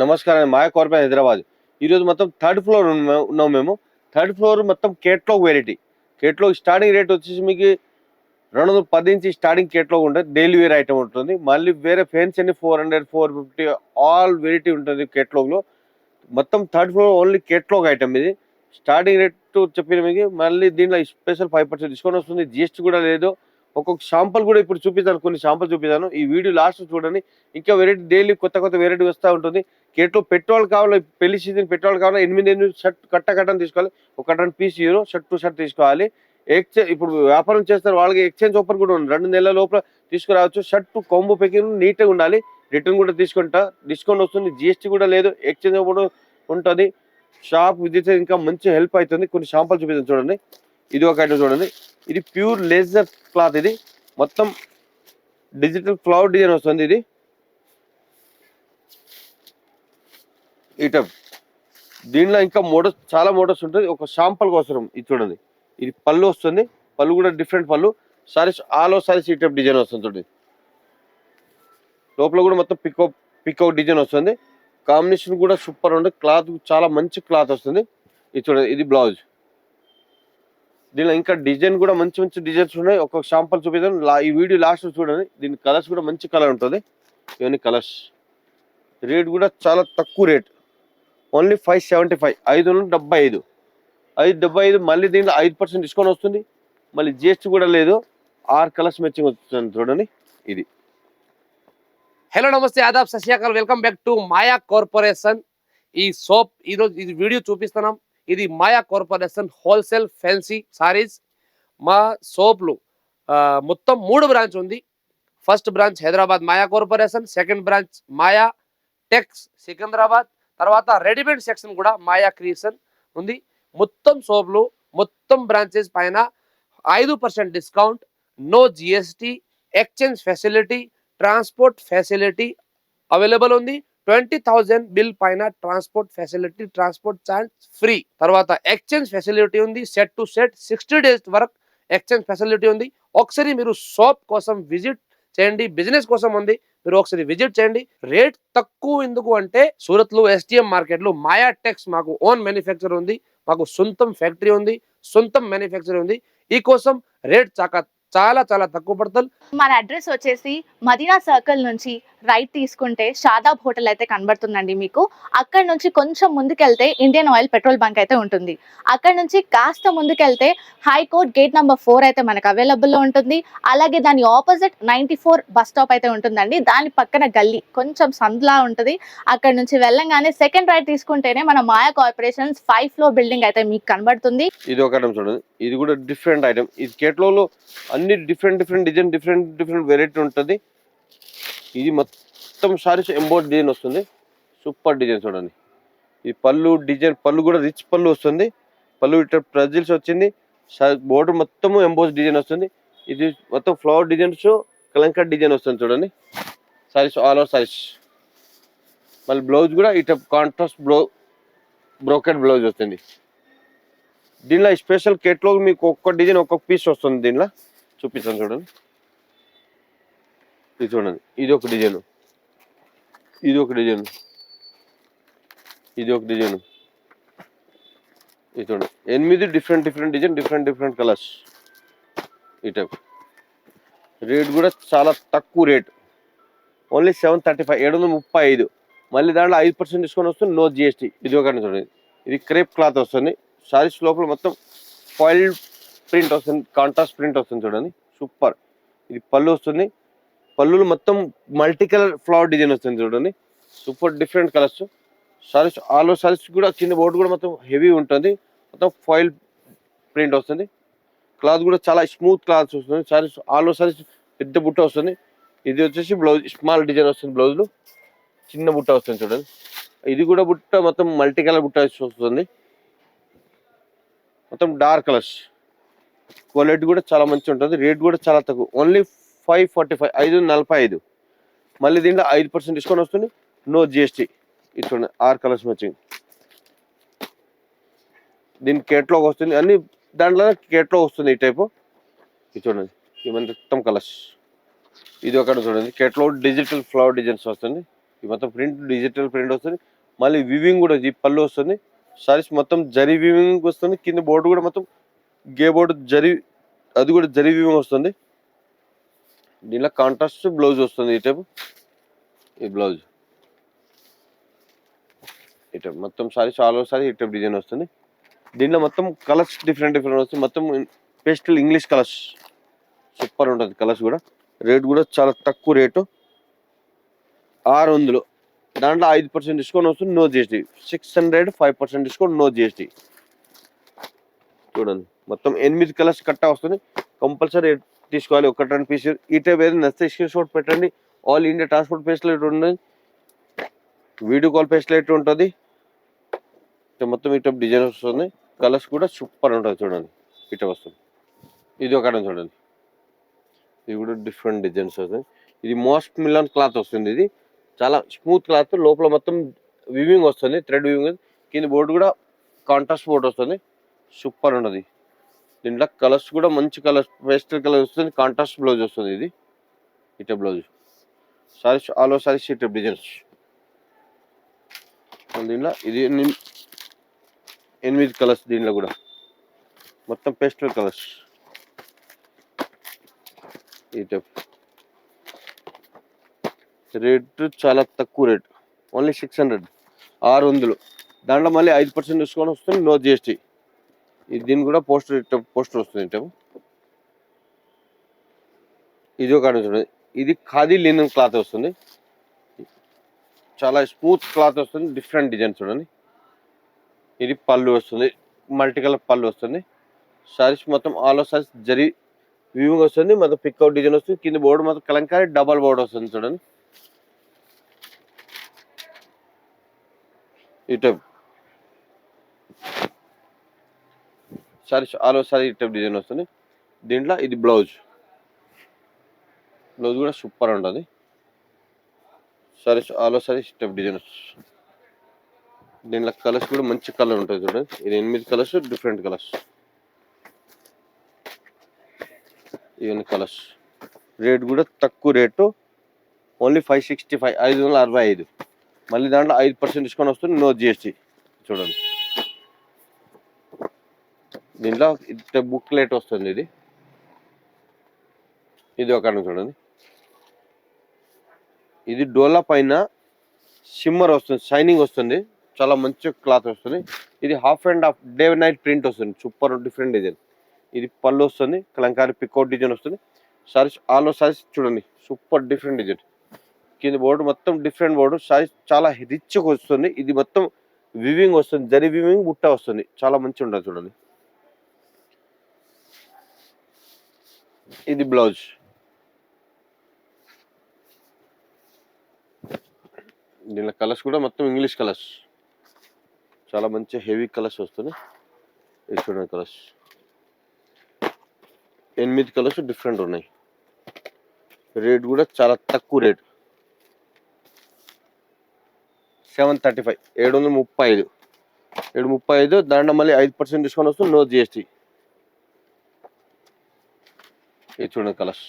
నమస్కారం మాయా కార్పొరేట్ హైదరాబాద్. ఈరోజు మొత్తం థర్డ్ ఫ్లోర్ ఉన్నాం మేము. థర్డ్ ఫ్లోర్ మొత్తం catalogue variety. Catalogue starting rate వచ్చేసి మీకు 210 నుంచి స్టార్టింగ్ కేట్లాగ్ ఉంటుంది. డైలీ వేర్ ఐటమ్ ఉంటుంది. మళ్ళీ వేరే ఫెన్స్ అన్ని 400, 450 ఆల్ వెరైటీ ఉంటుంది కేట్లాగ్లో. మొత్తం third floor only catalogue item ఇది. స్టార్టింగ్ రేట్ చెప్పిన మీకు మళ్ళీ దీంట్లో స్పెషల్ 5% డిస్కౌంట్ వస్తుంది. జిఎస్టీ కూడా లేదు. ఒక్కొక్క షాంపుల్ కూడా ఇప్పుడు చూపిస్తాను, కొన్ని షాంపుల్ చూపిస్తాను. ఈ వీడియో లాస్ట్ చూడండి. ఇంకా వెరైటీ డైలీ కొత్త కొత్త వెరైటీ వస్తూ ఉంటుంది. కేట్లో పెట్రోల్ కావాలి, పెళ్లి సీజన్ పెట్రోల్ కావాలి, 8 షర్ట్ కట్టని తీసుకోవాలి. ఒక కట్టన్ పీస్ షర్ట్ టు షర్ట్ తీసుకోవాలి. ఎక్స్చేంజ్ ఇప్పుడు వ్యాపారం చేస్తారు, వాళ్ళకి ఎక్స్చేంజ్ ఆఫర్ కూడా ఉంది. 2 నెలల లోపల తీసుకురావచ్చు. షర్ట్ కాంబో ప్యాకింగ్ నీట్గా ఉండాలి. రిటర్న్ కూడా తీసుకుంటా, డిస్కౌంట్ వస్తుంది. జిఎస్టీ కూడా లేదు, ఎక్స్చేంజ్ కూడా ఉంటుంది. షాప్ విజిట్ ఇంకా మంచి హెల్ప్ అవుతుంది. కొన్ని షాంపుల్ చూపిస్తాను చూడండి. ఇది ఒక ఐటమ్ చూడండి. ఇది ప్యూర్ లేజర్ క్లాత్. ఇది మొత్తం డిజిటల్ ఫ్లవర్ డిజైన్ వస్తుంది. ఇది ఐటమ్ దీనిలో ఇంకా మోడల్స్, చాలా మోడల్స్ ఉంటుంది. ఒక షాంపుల్ కోసం ఇది చూడండి. ఇది పళ్ళు వస్తుంది. పళ్ళు కూడా డిఫరెంట్ పళ్ళు. సారీస్ ఆల్ ఓవర్ సారీస్ ఈ టైప్ డిజైన్ వస్తుంది చూడండి. లోపల కూడా మొత్తం పికౌట్ డిజైన్ వస్తుంది. కాంబినేషన్ కూడా సూపర్ ఉంటుంది. క్లాత్ చాలా మంచి క్లాత్ వస్తుంది. ఇది చూడండి. ఇది బ్లౌజ్. దీనిలో ఇంకా డిజైన్ కూడా మంచి మంచి డిజైన్స్ ఉన్నాయి. ఒక్కొక్క షాంపుల్ చూపిద్దాం. ఈ వీడియో లాస్ట్ చూడండి. దీని కలర్స్ కూడా మంచి కలర్ ఉంటుంది. ఇవన్నీ కలర్స్. రేట్ కూడా చాలా తక్కువ రేట్, ఓన్లీ 575, 575, 575. మళ్ళీ దీంట్లో 5% డిస్కౌంట్ వస్తుంది. మళ్ళీ జిఎస్టీ కూడా లేదు. 6 కలర్స్ మ్యాచింగ్ వస్తుంది చూడండి. ఇది హలో నమస్తే, ఆదాబ్, సత్ శ్రీ అకాల్. Welcome back to Maya corporation. ఈ సోప్ ఈరోజు ఇది వీడియో చూపిస్తున్నాం. ఇది Maya corporation wholesale fancy saris. మా సోప్లు మొత్తం 3 బ్రాంచ్ ఉంది. First branch Hyderabad Maya corporation, second branch Maya Tex Secunderabad, తర్వాత రెడీమేడ్ సెక్షన్ కూడా మాయా క్రియేషన్ ఉంది. మొత్తం సోప్లు మొత్తం బ్రాంచెస్ పైన 5% discount, no GST, exchange facility, transport facility available ఉంది. 20,000 బిల్ పైన transport facility, transport charge free. తర్వాత ఎక్స్చేంజ్ ఫెసిలిటీ ఉంది. సెట్ టు సెట్ 60 డేస్ వరకు ఎక్స్చేంజ్ ఫెసిలిటీ ఉంది. ఒకసారి మీరు షాప్ కోసం విజిట్ చేయండి. బిజినెస్ కోసం ఉంది, మీరు ఒకసారి విజిట్ చేయండి. రేట్ తక్కువ ఎందుకు అంటే సూరత్ లో ఎస్టిఎం మార్కెట్ లో మాయా టెక్స్ మాకు ఓన్ మ్యానుఫ్యాక్చర్ ఉంది. మాకు సొంతం ఫ్యాక్టరీ ఉంది, సొంతం మ్యానుఫ్యాక్చర్ ఉంది. ఈ కోసం రేట్ చాలా చాలా తక్కువ పడుతుంది. మన అడ్రస్ వచ్చేసి మదీనా సర్కిల్ నుంచి రైట్ తీసుకుంటే షాదాబ్ హోటల్ అయితే కనబడుతుందండి మీకు. అక్కడ నుంచి కొంచెం ముందుకెళ్తే ఇండియన్ ఆయిల్ పెట్రోల్ బంక్ అయితే ఉంటుంది. అక్కడ నుంచి కాస్త ముందుకెళ్తే హైకోర్ట్ గేట్ నెంబర్ 4 అయితే మనకు అవైలబుల్లో ఉంటుంది. అలాగే దాని ఆపోజిట్ 94 బస్ స్టాప్ అయితే ఉంటుందండి. దాని పక్కన గల్లీ కొంచెం సందులా ఉంటుంది. అక్కడ నుంచి వెళ్ళంగానే సెకండ్ రైట్ తీసుకుంటేనే మన మాయా కార్పొరేషన్స్ 5th ఫ్లోర్ బిల్డింగ్ అయితే మీకు కనబడుతుంది. ఇది ఒక ఐటమ్ చూడండి. ఇది కూడా డిఫరెంట్ ఐటమ్. ఇది కేటలాగ్లో అన్ని డిఫరెంట్ డిజైన్, డిఫరెంట్ వెరైటీ ఉంటుంది. ఇది మొత్తం సారీస్ ఎంబోర్డ్ డిజైన్ వస్తుంది. సూపర్ డిజైన్ చూడండి. ఈ పళ్ళు డిజైన్, పళ్ళు కూడా రిచ్ పళ్ళు వస్తుంది. పళ్ళు ఇట్లా ప్రజిల్స్ వచ్చింది. బోర్డర్ మొత్తము ఎంబోస్ డిజైన్ వస్తుంది. ఇది మొత్తం ఫ్లవర్ డిజైన్స్, కలంకట్ డిజైన్ వస్తుంది చూడండి. Saris all over saris. మళ్ళీ బ్లౌజ్ కూడా ఇట్లా కాంట్రాస్ట్ బ్రోకెట్ బ్లౌజ్ వస్తుంది. దీనిలో స్పెషల్ కేటలాగ్ మీకు ఒక్కొక్క డిజైన్ ఒక్కొక్క పీస్ వస్తుంది. దీనిలో చూపిస్తాను చూడండి. ఇది చూడండి. ఇది ఒక డిజైన్, ఇది ఒక డిజైన్, ఇది ఒక డిజైన్. ఇది చూడండి. 8 డిఫరెంట్ డిజైన్, డిఫరెంట్ కలర్స్. ఈ టైప్. రేట్ కూడా చాలా తక్కువ రేట్, ఓన్లీ 735, 735. మళ్ళీ దాంట్లో 5% డిస్కౌంట్ వస్తుంది, నో జిఎస్టీ. ఇది ఒక చూడండి. ఇది క్రేప్ క్లాత్ వస్తుంది. సారీస్ లోపల మొత్తం ఫాయిల్ ప్రింట్ వస్తుంది, కాంట్రాస్ట్ ప్రింట్ వస్తుంది చూడండి. సూపర్. ఇది పళ్ళు వస్తుంది. పళ్ళులు మొత్తం మల్టీ కలర్ ఫ్లవర్ డిజైన్ వస్తుంది చూడండి. Super different colours. Saris all over saris కూడా కింద బోర్డు కూడా మొత్తం హెవీ ఉంటుంది. మొత్తం ఫాయిల్ ప్రింట్ వస్తుంది. క్లాత్ కూడా చాలా స్మూత్ క్లాత్ వస్తుంది. సారీస్ ఆల్ ఓవర్ సారీస్ పెద్ద బుట్ట వస్తుంది. ఇది వచ్చేసి బ్లౌజ్ స్మాల్ డిజైన్ వస్తుంది. బ్లౌజ్లో చిన్న బుట్ట వస్తుంది చూడండి. ఇది కూడా బుట్ట మొత్తం మల్టీ కలర్ బుట్ట వస్తుంది. మొత్తం డార్క్ కలర్స్. క్వాలిటీ కూడా చాలా మంచి ఉంటుంది. రేట్ కూడా చాలా తక్కువ, ఓన్లీ 545, 545. మళ్ళీ దీంట్లో 5% డిస్కౌంట్ వస్తుంది, నో జిఎస్టీ. ఇది చూడండి. 6 కలర్స్ మ్యాచింగ్. దీని కేటలాగ్ వస్తుంది. అన్ని దాంట్లో కేటలాగ్ వస్తుంది ఈ టైపు. ఇది చూడండి. ఈ మొత్తం కలర్స్. ఇది ఒకటి చూడండి. కేటలాగ్ డిజిటల్ ఫ్లవర్ డిజైన్స్ వస్తుంది. ఇది మొత్తం ప్రింట్ డిజిటల్ ప్రింట్ వస్తుంది. మళ్ళీ వివింగ్ కూడా ఈ పళ్ళు వస్తుంది. సారీస్ మొత్తం జరీ వివింగ్ వస్తుంది. కింద బోర్డు కూడా మొత్తం గే బోర్డు జరీ, అది కూడా జరీ వివింగ్ వస్తుంది. దీనిలో కాంట్రాస్ట్ బ్లౌజ్ వస్తుంది. ఈ టైపు ఈ బ్లౌజ్ ఈ టైప్ మొత్తం సారీస్ ఆల్ ఓవర్ సారీ ఈ టైప్ డిజైన్ వస్తుంది. దీనిలో మొత్తం కలర్స్ డిఫరెంట్ వస్తుంది. మొత్తం పేస్టల్ ఇంగ్లీష్ కలర్స్ సూపర్ ఉంటుంది. కలర్స్ కూడా రేట్ కూడా చాలా తక్కువ రేటు 600. దాంట్లో 5% డిస్కౌంట్ వస్తుంది. No GST. 600 5% discount, no GST. చూడండి మొత్తం 8 కలర్స్ కట్టా వస్తుంది. కంపల్సరీ తీసుకోవాలి. 1-2 పీస్. ఈ టైప్ ఏదైనా నచ్చితే స్క్రీన్ షాట్ పెట్టండి. ఆల్ ఇండియా ట్రాన్స్పోర్ట్ ఫెసిలిటీ ఉంటుంది. వీడియో కాల్ ఫెసిలిటీ ఉంటుంది. మొత్తం ఈ టైప్ డిజైన్ వస్తుంది. కలర్స్ కూడా సూపర్ ఉంటుంది. చూడండి ఈ టైప్ వస్తుంది. ఇది ఒక చూడండి, ఇది కూడా డిఫరెంట్ డిజైన్స్ వస్తుంది. ఇది మోస్ట్ మిలన్ క్లాత్ వస్తుంది. ఇది చాలా స్మూత్ క్లాత్. లోపల మొత్తం వివింగ్ వస్తుంది, థ్రెడ్ వివింగ్. కింద బోర్డు కూడా కాంట్రాస్ట్ బోర్డు వస్తుంది. సూపర్ ఉంటుంది. దీంట్లో కలర్స్ కూడా మంచి కలర్స్, పేస్టల్ కలర్ వస్తుంది. కాంట్రాస్ట్ బ్లౌజ్ వస్తుంది. ఇది ఇట blouse. Saris all over saris ఇట డిజైన్స్. దీంట్లో ఇది 8 కలర్స్. దీంట్లో కూడా మొత్తం పేస్టల్ కలర్స్. ఈ టైప్ రేటు చాలా తక్కువ రేట్, ఓన్లీ 600, 600. దాంట్లో మళ్ళీ 5% డిస్కౌంట్ వస్తుంది. No GST. ఇది దీని కూడా పోస్టర్ వస్తుంది. టైపు ఇది ఒక చూడండి. ఇది ఖాదీ లినన్ క్లాత్ వస్తుంది. చాలా స్మూత్ క్లాత్ వస్తుంది. డిఫరెంట్ డిజైన్ చూడండి. ఇది పళ్ళు వస్తుంది, మల్టీ కలర్ పళ్ళు వస్తుంది. సారీస్ మొత్తం all over saris zari weaving వస్తుంది. మొత్తం పిక్అవుట్ డిజైన్ వస్తుంది. కింద బోర్డు మొత్తం కలంకారీ డబల్ బోర్డు వస్తుంది. చూడండి ఈ type saris all over sari ఈ టైప్ డిజైన్ వస్తుంది. దీంట్లో ఇది బ్లౌజ్. బ్లౌజ్ కూడా సూపర్ ఉంటుంది. సారీస్ ఆల్ ఓవర్ సారీస్ ఈ టైప్ డిజైన్. దీంట్లో కలర్స్ కూడా మంచి కలర్ ఉంటుంది. చూడండి ఇది 8 కలర్స్, డిఫరెంట్ కలర్స్. ఇవన్నీ కలర్స్. రేట్ కూడా తక్కువ రేటు, ఓన్లీ 565, 565. మళ్ళీ దాంట్లో 5% డిస్కౌంట్ వస్తుంది. No GST. చూడండి దీంట్లో బుక్లెట్ వస్తుంది. ఇది ఒక చూడండి. ఇది డోలా పైన షిమ్మర్ వస్తుంది, షైనింగ్ వస్తుంది. చాలా మంచి క్లాత్ వస్తుంది. ఇది half and half day night print వస్తుంది. Super different design. ఇది పళ్ళు వస్తుంది, కలంకారీ పిక్అవుట్ డిజైన్ వస్తుంది. సారీస్ ఆల్ ఓవర్ సారీస్ చూడండి సూపర్ డిఫరెంట్ డిజైన్. కింద బోర్డు మొత్తం డిఫరెంట్ బోర్డు. సారీస్ చాలా రిచ్గా వస్తుంది. ఇది మొత్తం వివింగ్ వస్తుంది, జరీ వివింగ్ బుట్ట వస్తుంది. చాలా మంచిగా ఉంటుంది. చూడండి ఇది బ్లౌజ్. దీనిలో కలర్స్ కూడా మొత్తం ఇంగ్లీష్ కలర్స్. చాలా మంచి హెవీ కలర్స్ వస్తుంది. ఇది చూడండి కలర్స్ 8 కలర్స్ డిఫరెంట్ ఉన్నాయి. రేట్ కూడా చాలా తక్కువ రేట్, 735, 735, 735. దాంట్లో మళ్ళీ 5% డిస్కౌంట్ వస్తుంది. No GST. ఇది చూడండి కలర్స్.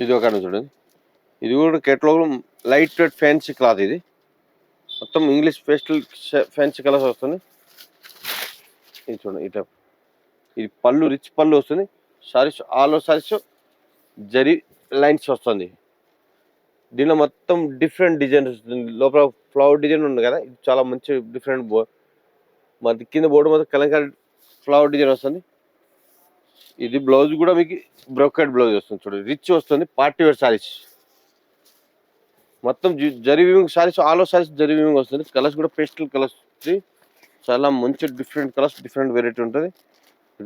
ఇది ఒక చూడండి. ఇది కూడా catalogue light weight fancy cloth. ఇది మొత్తం ఇంగ్లీష్ పేస్టల్ ఫ్యాన్సీ కలర్స్ వస్తుంది. ఇది చూడండి ఈ టైప్. ఇది పళ్ళు రిచ్ పళ్ళు వస్తుంది. Saris all over saris zari lines వస్తుంది. దీనిలో మొత్తం డిఫరెంట్ డిజైన్ వస్తుంది. లోపల ఫ్లవర్ డిజైన్ ఉంది కదా, ఇది చాలా మంచి డిఫరెంట్. మన కింద బోర్డు మొత్తం కలంకారీ ఫ్లవర్ డిజైన్ వస్తుంది. ఇది బ్లౌజ్ కూడా మీకు బ్రోకెట్ బ్లౌజ్ వస్తుంది. చూడండి రిచ్ వస్తుంది. పార్టీ వేర్ సారీస్ మొత్తం zari weaving. Saris all over saris zari weaving వస్తుంది. కలర్స్ కూడా పేస్టల్ కలర్స్. చాలా మంచి డిఫరెంట్ కలర్స్, డిఫరెంట్ వెరైటీ ఉంటుంది.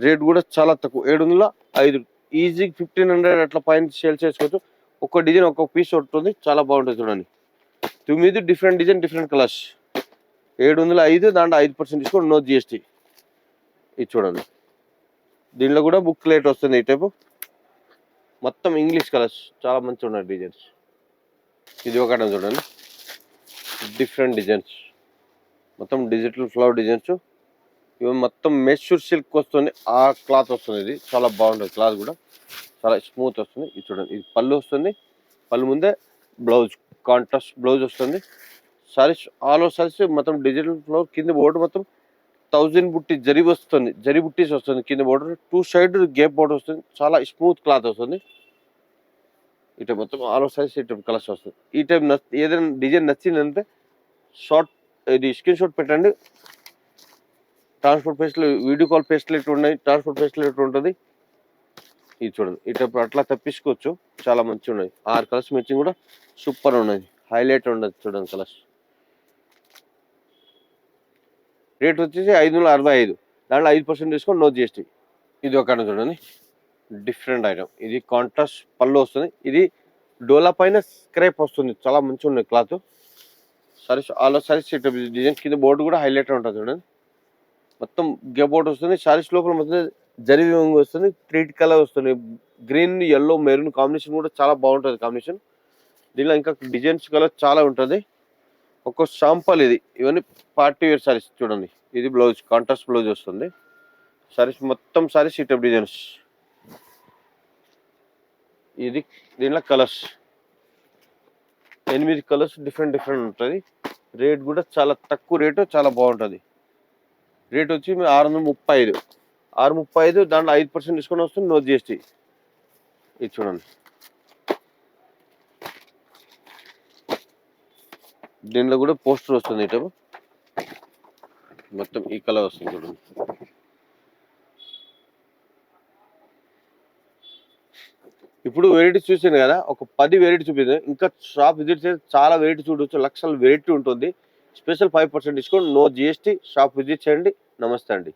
రేట్ కూడా చాలా తక్కువ, 705. ఈజీ 1500 అట్లా పైన సేల్ చేసుకోవచ్చు. ఒక్క డిజైన్ ఒక్కొక్క పీస్ ఉంటుంది. చాలా బాగుంటుంది. చూడండి 9 డిఫరెంట్ డిజైన్, డిఫరెంట్ కలర్స్. 705. దాంట్లో 5% డిస్కౌంట్, నో జిఎస్టీ. ఇది చూడండి. దీనిలో కూడా బుక్లెట్ వస్తుంది. ఈ టైపు మొత్తం ఇంగ్లీష్ కలర్స్. చాలా మంచిగా ఉన్నాయి డిజైన్స్. ఇది ఒకటి చూడండి డిఫరెంట్ డిజైన్స్. మొత్తం డిజిటల్ ఫ్లవర్ డిజైన్స్. ఇవి మొత్తం మెషూర్ సిల్క్ వస్తుంది. ఆ క్లాత్ వస్తుంది. ఇది చాలా బాగుంటుంది క్లాత్ కూడా. చాలా స్మూత్ వస్తుంది. ఇది చూడండి, ఇది పళ్ళు వస్తుంది. పళ్ళు ముందే బ్లౌజ్ కాంట్రాస్ట్ బ్లౌజ్ వస్తుంది. సారీస్ ఆల్ ఓవర్ సారీస్ మొత్తం డిజిటల్ ఫ్లవర్ కింద బోర్డర్ మొత్తం 1000 బుట్టి జరీ వస్తుంది. జరీ బుట్టీస్ వస్తుంది కింద బోర్డర్. 2 సైడ్ గేప్ బోర్డర్ వస్తుంది. చాలా స్మూత్ క్లాత్ వస్తుంది. ఇటు మొత్తం ఆల్ ఓవర్ సారీస్ ఇటు కలర్స్ వస్తుంది. ఈ టైం ఏదైనా డిజైన్ నచ్చిందంటే షార్ట్ ఇది స్క్రీన్ షాట్ పెట్టండి. Transport facility, video call facility ఉన్నాయి. ట్రాన్స్పోర్ట్ ఫెసిలిటీ ఉంటుంది. ఇది చూడండి, ఇటు అట్లా తప్పించుకోవచ్చు. చాలా మంచిగా ఉన్నాయి. 6 కలర్స్ మ్యాచింగ్ కూడా సూపర్ ఉన్నది. హైలైట్ ఉండదు చూడండి కలర్స్. రేట్ వచ్చేసి 565. దాంట్లో 5% డిస్కౌంట్, నో జిఎస్టీ. ఇది ఒక చూడండి, డిఫరెంట్ ఐటమ్. ఇది కాంట్రాస్ట్ పళ్ళు వస్తుంది. ఇది డోలా పైన స్క్రేప్ వస్తుంది. చాలా మంచిగా ఉన్నాయి cloth. Saris all saris design కింద బోర్డు కూడా హైలైట్ ఉంటుంది చూడండి. మొత్తం గే బోర్డు వస్తుంది. సారీస్ లోపల మొత్తం జరీ వింగ్ వస్తుంది. 3 కలర్ వస్తుంది. గ్రీన్, ఎల్లో, మెరూన్ కాంబినేషన్ కూడా చాలా బాగుంటుంది కాంబినేషన్. దీనిలో ఇంకా డిజైన్స్ కలర్ చాలా ఉంటుంది. ఒక శాంపల్ ఇది. ఇవన్నీ పార్టీ వేర్ సారీస్ చూడండి. ఇది బ్లౌజ్ కాంట్రాస్ట్ బ్లౌజ్ వస్తుంది. సారీస్ మొత్తం సారీస్ ఈ టైప్ డిజైన్స్. ఇది దీనిలో కలర్స్ 8 కలర్స్ డిఫరెంట్ ఉంటుంది. రేట్ కూడా చాలా తక్కువ రేటు, చాలా బాగుంటుంది. రేట్ వచ్చి 635. 635 దాంట్లో 5% డిస్కౌంట్ వస్తుంది, నో జిఎస్టీ. ఇది చూడండి, దీనిలో కూడా పోస్టర్ వస్తుంది. ఇటు మొత్తం ఈ కలర్ వస్తుంది చూడండి. ఇప్పుడు వెరైటీ చూసాను కదా, ఒక 10 వెరైటీ చూపించాను. ఇంకా షాప్ విజిట్ చేస్తే చాలా వెరైటీ చూడవచ్చు. లక్షల వెరైటీ ఉంటుంది. Special 5% discount, no GST. Shop visit చేయండి. నమస్తే అండి.